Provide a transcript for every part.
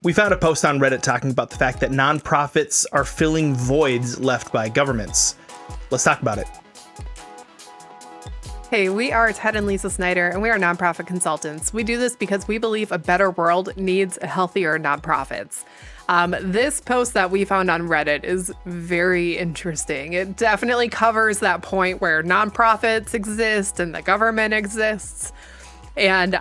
We found a post on Reddit talking about the fact that nonprofits are filling voids left by governments. Let's talk about it. Hey, we are Ted and Lisa Snyder, and we are nonprofit consultants. We do this because we believe a better world needs healthier nonprofits. This post that we found on Reddit is very interesting. It definitely covers that point where nonprofits exist and the government exists. And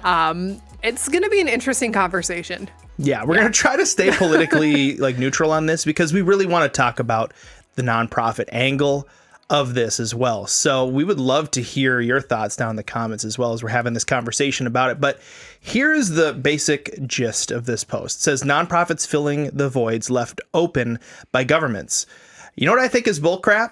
it's going to be an interesting conversation. Yeah, we're going to try to stay politically neutral on this because we really want to talk about the nonprofit angle of this as well. So we would love to hear your thoughts down in the comments as well as we're having this conversation about it. But here's the basic gist of this post. It says nonprofits filling the voids left open by governments. You know what I think is bullcrap?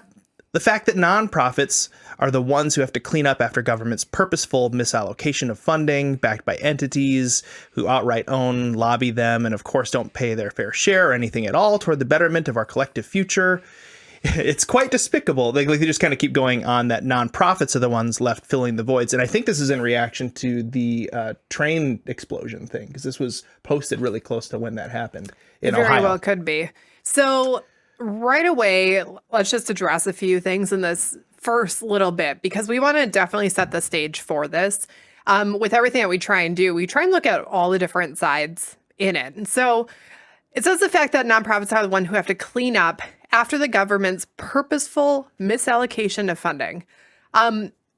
The fact that nonprofits are the ones who have to clean up after government's purposeful misallocation of funding backed by entities who outright own, lobby them, and of course don't pay their fair share or anything at all toward the betterment of our collective future. It's quite despicable. They just kind of keep going on that nonprofits are the ones left filling the voids. And I think this is in reaction to the train explosion thing, because this was posted really close to when that happened in Ohio. Very well could be. So right away, let's just address a few things in this first little bit, because we want to definitely set the stage for this. With everything that we try and do, we try and look at all the different sides in it. And so it says the fact that nonprofits are the one who have to clean up after the government's purposeful misallocation of funding.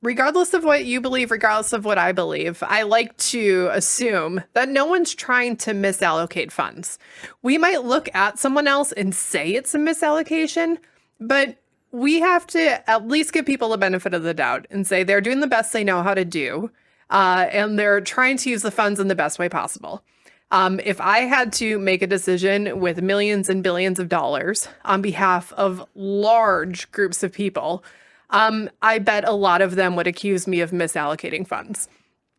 Regardless of what you believe, regardless of what I believe, I like to assume that no one's trying to misallocate funds. We might look at someone else and say it's a misallocation, but we have to at least give people the benefit of the doubt and say they're doing the best they know how to do, and they're trying to use the funds in the best way possible. If I had to make a decision with millions and billions of dollars on behalf of large groups of people, I bet a lot of them would accuse me of misallocating funds.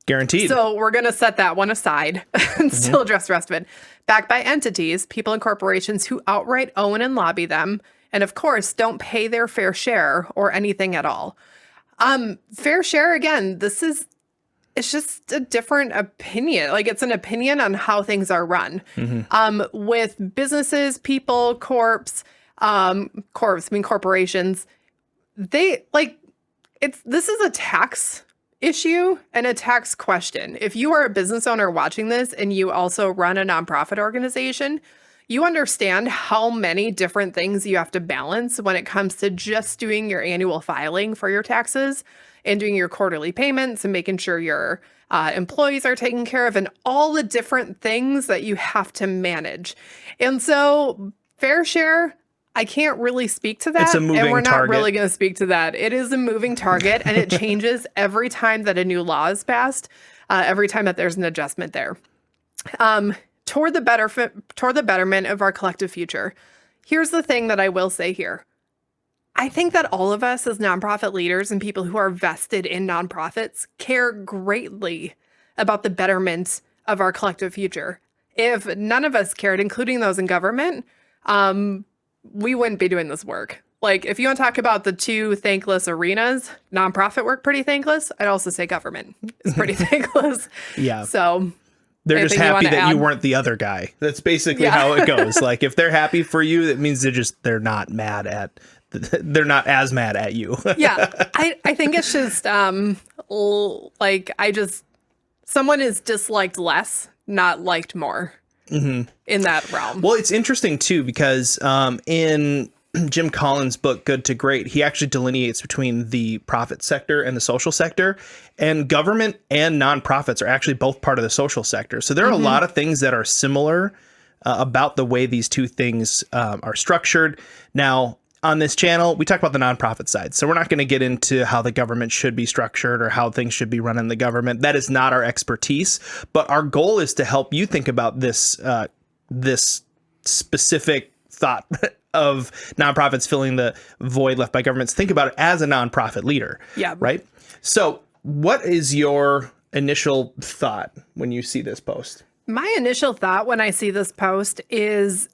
Guaranteed. So we're going to set that one aside and still address the rest of it. Backed by entities, people and corporations who outright own and lobby them, and of course, don't pay their fair share or anything at all. Fair share, again, it's just a different opinion. It's an opinion on how things are run. With businesses, people, corporations, this is a tax issue and a tax question. If you are a business owner watching this and you also run a nonprofit organization, you understand how many different things you have to balance when it comes to just doing your annual filing for your taxes and doing your quarterly payments and making sure your employees are taken care of and all the different things that you have to manage. And so fair share, I can't really speak to that. It's a moving target. And we're not really going to speak to that. It is a moving target, and it changes every time that a new law is passed, every time that there's an adjustment there. Toward the betterment of our collective future. Here's the thing that I will say here. I think that all of us as nonprofit leaders and people who are vested in nonprofits care greatly about the betterment of our collective future. If none of us cared, including those in government, we wouldn't be doing this work. If you want to talk about the two thankless arenas, nonprofit work pretty thankless. I'd also say government is pretty thankless. Yeah. So they're just happy that you weren't the other guy. That's basically how it goes. If they're happy for you, that means they're not as mad at you. Yeah. I think it's just someone is disliked less, not liked more in that realm. Well, it's interesting too, because in Jim Collins' book, Good to Great, he actually delineates between the profit sector and the social sector, and government and nonprofits are actually both part of the social sector. So there are a lot of things that are similar about the way these two things are structured. Now, on this channel, we talk about the nonprofit side. So we're not going to get into how the government should be structured or how things should be run in the government. That is not our expertise. But our goal is to help you think about this specific thought of nonprofits filling the void left by governments. Think about it as a nonprofit leader. Yeah. Right. So what is your initial thought when you see this post? My initial thought when I see this post is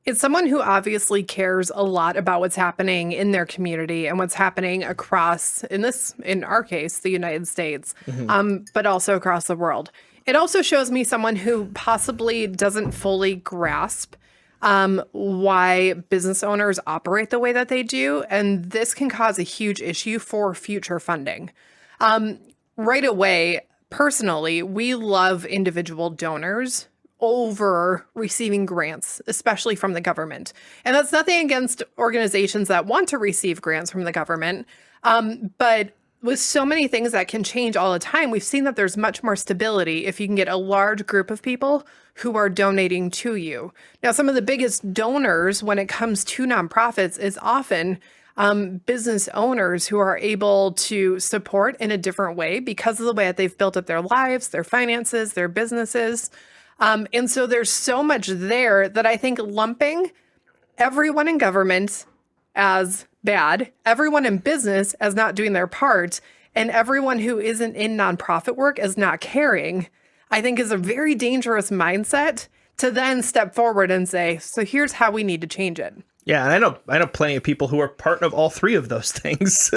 it's someone who obviously cares a lot about what's happening in their community and what's happening across, in our case, the United States, but also across the world. It also shows me someone who possibly doesn't fully grasp why business owners operate the way that they do. And this can cause a huge issue for future funding. Right away, personally, we love individual donors over receiving grants, especially from the government. And that's nothing against organizations that want to receive grants from the government. But with so many things that can change all the time, we've seen that there's much more stability if you can get a large group of people who are donating to you. Now, some of the biggest donors when it comes to nonprofits is often business owners who are able to support in a different way because of the way that they've built up their lives, their finances, their businesses. And so there's so much there that I think lumping everyone in government as bad, everyone in business as not doing their part, and everyone who isn't in nonprofit work as not caring, I think is a very dangerous mindset to then step forward and say, so here's how we need to change it. Yeah, and I know plenty of people who are part of all three of those things.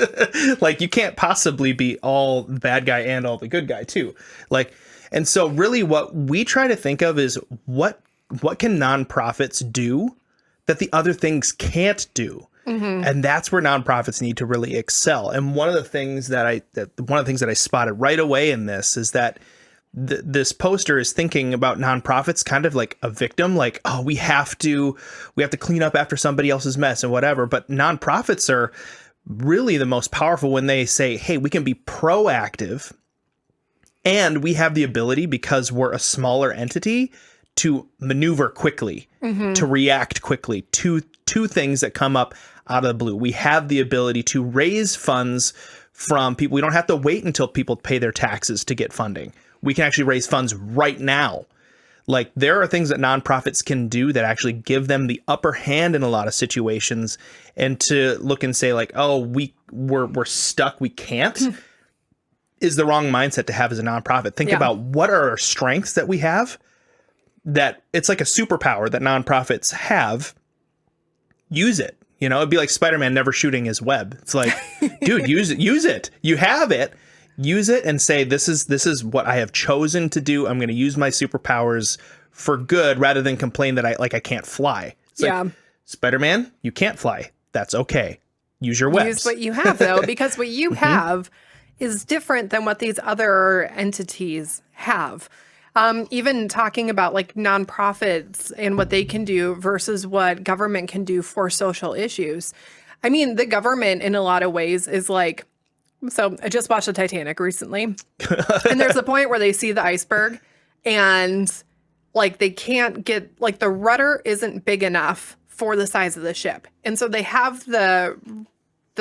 Like, you can't possibly be all the bad guy and all the good guy too. Like, and so really what we try to think of is what can nonprofits do that the other things can't do? Mm-hmm. And that's where nonprofits need to really excel. And one of the things that I spotted right away in this is that this poster is thinking about nonprofits kind of like a victim, like, oh, we have to clean up after somebody else's mess and whatever. But nonprofits are really the most powerful when they say, hey, we can be proactive and we have the ability, because we're a smaller entity, to maneuver quickly, to react quickly to things that come up out of the blue. We have the ability to raise funds from people. We don't have to wait until people pay their taxes to get funding. We can actually raise funds right now. Like, there are things that nonprofits can do that actually give them the upper hand in a lot of situations, and to look and say like, oh, we're stuck, we can't, is the wrong mindset to have as a nonprofit. Think about what are our strengths that we have, that it's like a superpower that nonprofits have. Use it. You know, it'd be like Spider-Man never shooting his web. It's like, dude, use it. You have it. Use it and say, this is what I have chosen to do. I'm going to use my superpowers for good, rather than complain that I can't fly. It's like, Spider-Man, you can't fly. That's okay. Use your webs. Use what you have, though, because what you have is different than what these other entities have. Even talking about like nonprofits and what they can do versus what government can do for social issues. I mean, the government in a lot of ways is like, so I just watched the Titanic recently, and there's a point where they see the iceberg and like they can't get, like, the rudder isn't big enough for the size of the ship. And so they have the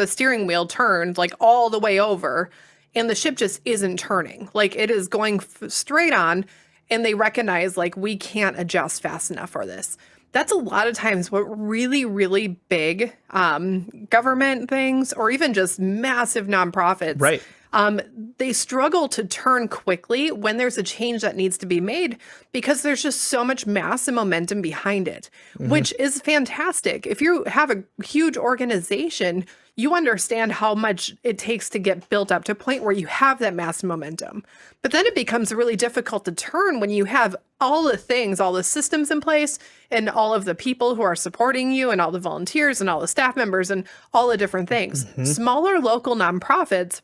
steering wheel turned like all the way over, and the ship just isn't turning. Like, it is going straight on. And they recognize, like, we can't adjust fast enough for this. That's a lot of times what really, really big government things, or even just massive nonprofits, right? They struggle to turn quickly when there's a change that needs to be made, because there's just so much mass and momentum behind it, which is fantastic. If you have a huge organization, you understand how much it takes to get built up to a point where you have that mass momentum. But then it becomes really difficult to turn when you have all the things, all the systems in place, and all of the people who are supporting you, and all the volunteers and all the staff members and all the different things. Smaller local nonprofits,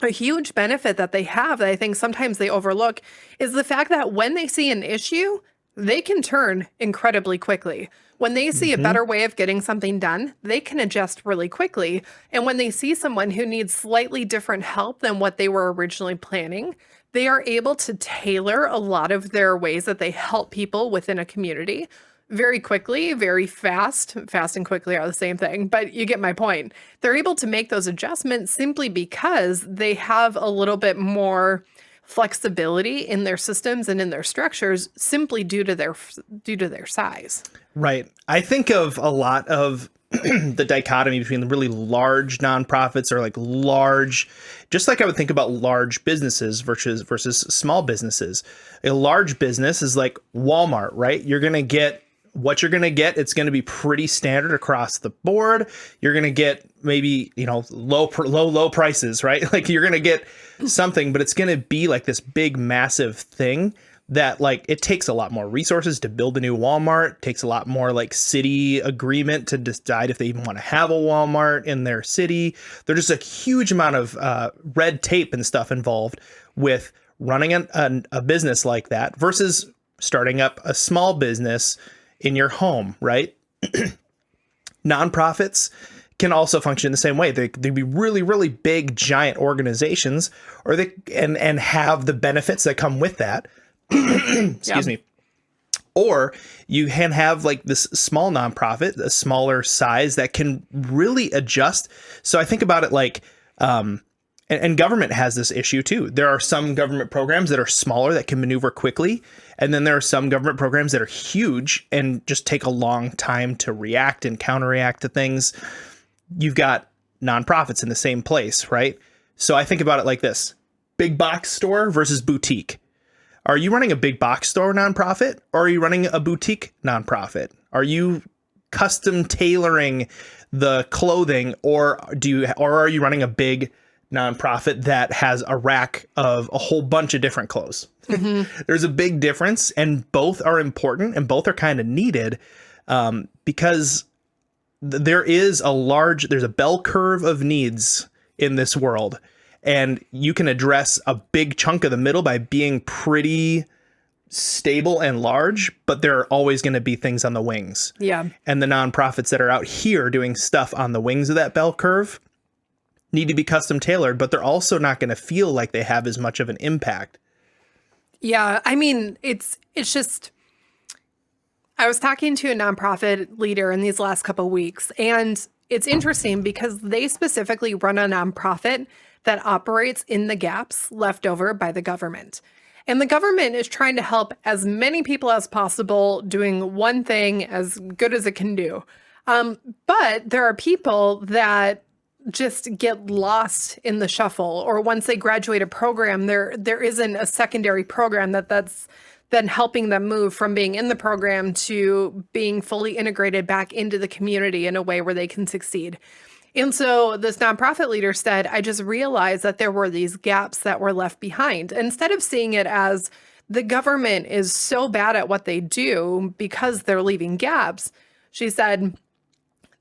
a huge benefit that they have that I think sometimes they overlook is the fact that when they see an issue, they can turn incredibly quickly. When they see a better way of getting something done, they can adjust really quickly. And when they see someone who needs slightly different help than what they were originally planning, they are able to tailor a lot of their ways that they help people within a community very quickly, very fast. Fast and quickly are the same thing, but you get my point. They're able to make those adjustments simply because they have a little bit more flexibility in their systems and in their structures, simply due to their size. Right. I think of a lot of the dichotomy between the really large nonprofits, or like large, just like I would think about large businesses versus small businesses. A large business is like Walmart, right? You're going to get what you're going to get, it's going to be pretty standard across the board. You're going to get maybe, low prices, right? Like you're going to get something, but it's going to be like this big, massive thing that like it takes a lot more resources to build a new Walmart, takes a lot more like city agreement to decide if they even want to have a Walmart in their city. There's just a huge amount of red tape and stuff involved with running a business like that versus starting up a small business in your home, right? Nonprofits can also function in the same way. They'd be really, really big, giant organizations, or they and have the benefits that come with that. Excuse me. Or you can have like this small nonprofit, a smaller size that can really adjust. So I think about it like, and government has this issue too. There are some government programs that are smaller that can maneuver quickly. And then there are some government programs that are huge and just take a long time to react and counteract to things. You've got nonprofits in the same place, right? So I think about it like this: big box store versus boutique. Are you running a big box store nonprofit, or are you running a boutique nonprofit? Are you custom tailoring the clothing, or are you running a big nonprofit that has a rack of a whole bunch of different clothes? Mm-hmm. There's a big difference, and both are important and both are kind of needed because there's a bell curve of needs in this world. And you can address a big chunk of the middle by being pretty stable and large, but there are always going to be things on the wings. Yeah. And the nonprofits that are out here doing stuff on the wings of that bell curve need to be custom tailored, but they're also not going to feel like they have as much of an impact. Yeah. I mean, it's just, I was talking to a nonprofit leader in these last couple of weeks, and it's interesting because they specifically run a nonprofit that operates in the gaps left over by the government. And the government is trying to help as many people as possible doing one thing as good as it can do. But there are people that just get lost in the shuffle, or once they graduate a program, there isn't a secondary program that's then helping them move from being in the program to being fully integrated back into the community in a way where they can succeed. And so this nonprofit leader said, I just realized that there were these gaps that were left behind. Instead of seeing it as the government is so bad at what they do because they're leaving gaps, she said,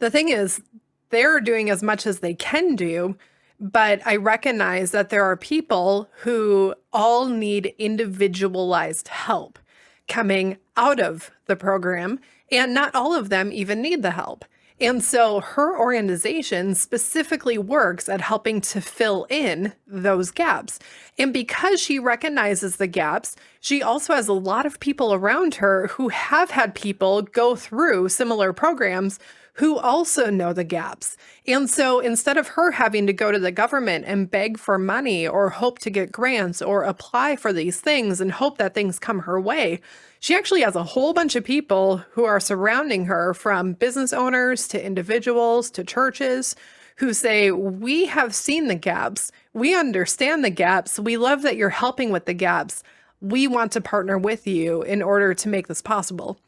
the thing is, they're doing as much as they can do, but I recognize that there are people who all need individualized help coming out of the program, and not all of them even need the help. And so her organization specifically works at helping to fill in those gaps. And because she recognizes the gaps, she also has a lot of people around her who have had people go through similar programs who also know the gaps. And so instead of her having to go to the government and beg for money or hope to get grants or apply for these things and hope that things come her way, she actually has a whole bunch of people who are surrounding her, from business owners to individuals to churches, who say, we have seen the gaps. We understand the gaps. We love that you're helping with the gaps. We want to partner with you in order to make this possible.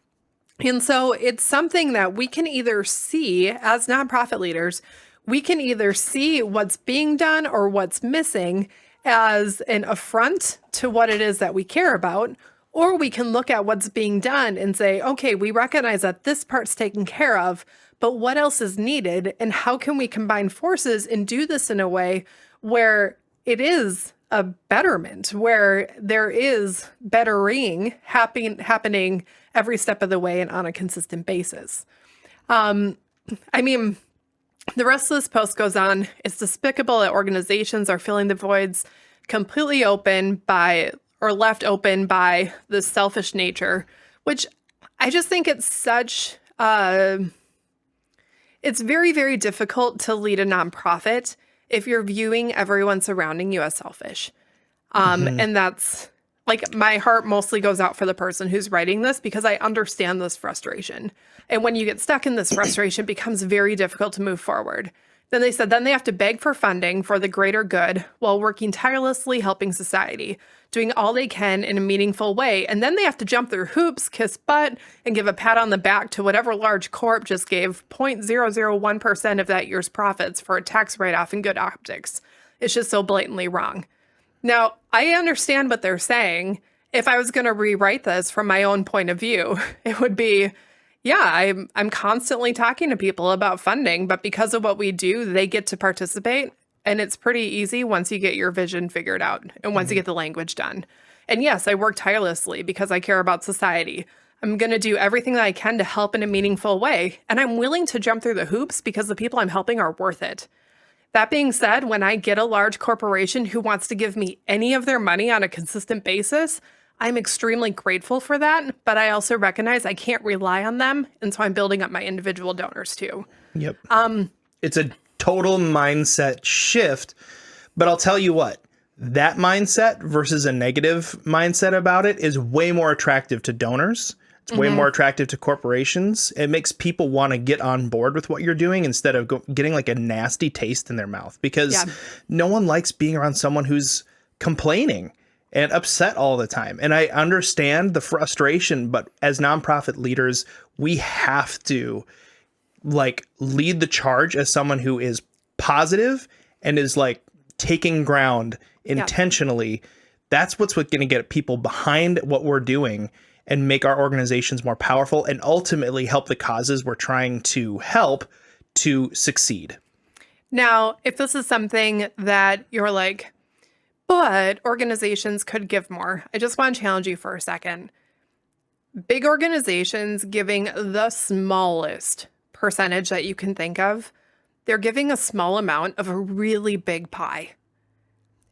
And so it's something that we can either see as nonprofit leaders, we can either see what's being done or what's missing as an affront to what it is that we care about, or we can look at what's being done and say, okay, we recognize that this part's taken care of, but what else is needed? And how can we combine forces and do this in a way where it is a betterment, where there is bettering happening every step of the way and on a consistent basis. I mean, the rest of this post goes on. It's despicable that organizations are filling the voids completely open by, or left open by, the selfish nature, which I just think it's such, it's very, very difficult to lead a nonprofit if you're viewing everyone surrounding you as selfish. And that's, like, my heart mostly goes out for the person who's writing this, because I understand this frustration. And when you get stuck in this frustration, it becomes very difficult to move forward. Then they said, then they have to beg for funding for the greater good while working tirelessly helping society, doing all they can in a meaningful way. And then they have to jump through hoops, kiss butt, and give a pat on the back to whatever large corp just gave 0.001% of that year's profits for a tax write-off in good optics. It's just so blatantly wrong. Now, I understand what they're saying. If I was going to rewrite this from my own point of view, it would be, yeah, I'm constantly talking to people about funding, but because of what we do, they get to participate. And it's pretty easy once you get your vision figured out and once you get the language done. And yes, I work tirelessly because I care about society. I'm going to do everything that I can to help in a meaningful way. And I'm willing to jump through the hoops because the people I'm helping are worth it. That being said, when I get a large corporation who wants to give me any of their money on a consistent basis, I'm extremely grateful for that, but I also recognize I can't rely on them, and so I'm building up my individual donors too. Yep. It's a total mindset shift, but I'll tell you what, that mindset versus a negative mindset about it is way more attractive to donors. It's way more attractive to corporations. It makes people want to get on board with what you're doing instead of getting like a nasty taste in their mouth, because no one likes being around someone who's complaining and upset all the time. And I understand the frustration, but as nonprofit leaders, we have to like lead the charge as someone who is positive and is like taking ground intentionally. That's what's going to get people behind what we're doing and make our organizations more powerful and ultimately help the causes we're trying to help to succeed. Now, if this is something that you're like, but organizations could give more, I just want to challenge you for a second. Big organizations giving the smallest percentage that you can think of, they're giving a small amount of a really big pie.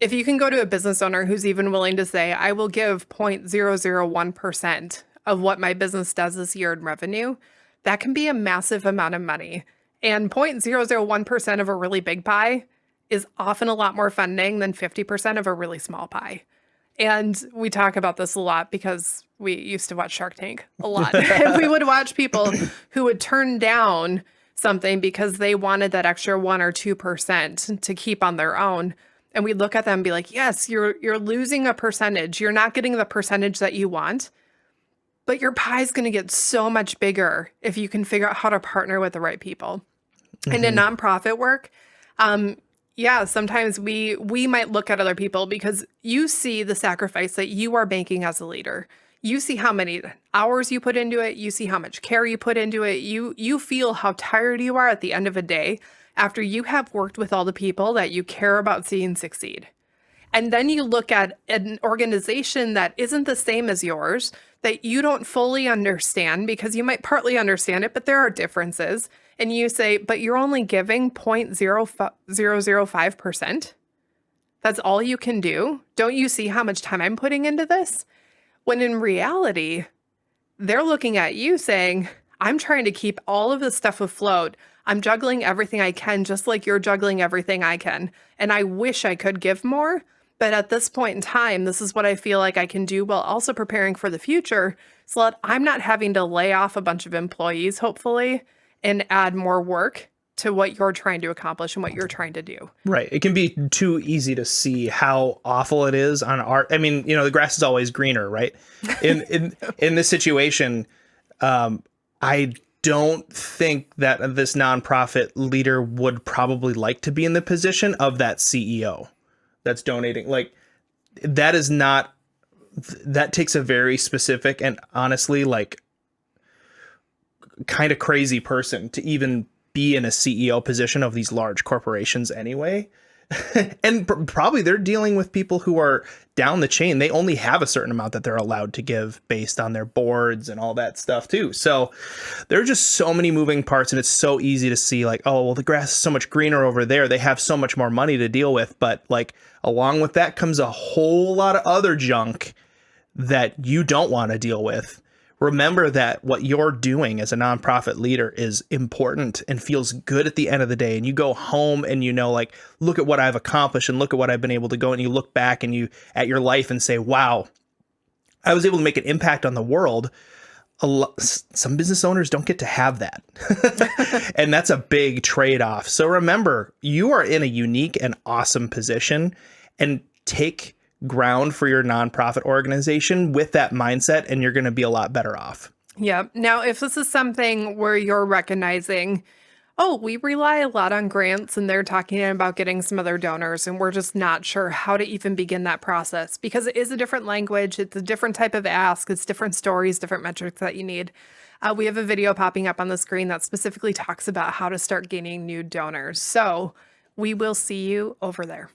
If you can go to a business owner who's even willing to say, I will give 0.001% of what my business does this year in revenue, that can be a massive amount of money. And 0.001% of a really big pie is often a lot more funding than 50% of a really small pie. And we talk about this a lot because we used to watch Shark Tank a lot. And we would watch people who would turn down something because they wanted that extra 1 or 2% to keep on their own. And we look at them and be like, yes, you're losing a percentage. You're not getting the percentage that you want, but your pie is going to get so much bigger if you can figure out how to partner with the right people. And in nonprofit work, sometimes we might look at other people because you see the sacrifice that you are making as a leader. You see how many hours you put into it. You see how much care you put into it. You feel how tired you are at the end of a day after you have worked with all the people that you care about seeing succeed. And then you look at an organization that isn't the same as yours, that you don't fully understand because you might partly understand it, but there are differences. And you say, but you're only giving 0.0005%. That's all you can do. Don't you see how much time I'm putting into this? When in reality, they're looking at you saying, I'm trying to keep all of this stuff afloat. I'm juggling everything I can, just like you're juggling everything I can. And I wish I could give more. But at this point in time, this is what I feel like I can do while also preparing for the future so that I'm not having to lay off a bunch of employees, hopefully, and add more work to what you're trying to accomplish and what you're trying to do. Right. It can be too easy to see how awful it is on our, I mean, the grass is always greener, right? In this situation, I don't think that this nonprofit leader would probably like to be in the position of that CEO that's donating. Like, that is not, that takes a very specific and honestly, like, kind of crazy person to even be in a CEO position of these large corporations anyway. And probably they're dealing with people who are down the chain. They only have a certain amount that they're allowed to give based on their boards and all that stuff too. So there are just so many moving parts, and it's so easy to see like, oh, well, the grass is so much greener over there. They have so much more money to deal with. But like, along with that comes a whole lot of other junk that you don't want to deal with. Remember that what you're doing as a nonprofit leader is important and feels good at the end of the day. And you go home and like, look at what I've accomplished and look at what I've been able to go. And you look back and you at your life and say, wow, I was able to make an impact on the world. some business owners don't get to have that. And that's a big trade-off. So remember, you are in a unique and awesome position, and take ground for your nonprofit organization with that mindset, and you're going to be a lot better off. Yeah. Now, if this is something where you're recognizing, oh, we rely a lot on grants and they're talking about getting some other donors, and we're just not sure how to even begin that process because it is a different language. It's a different type of ask. It's different stories, different metrics that you need. We have a video popping up on the screen that specifically talks about how to start gaining new donors. So we will see you over there.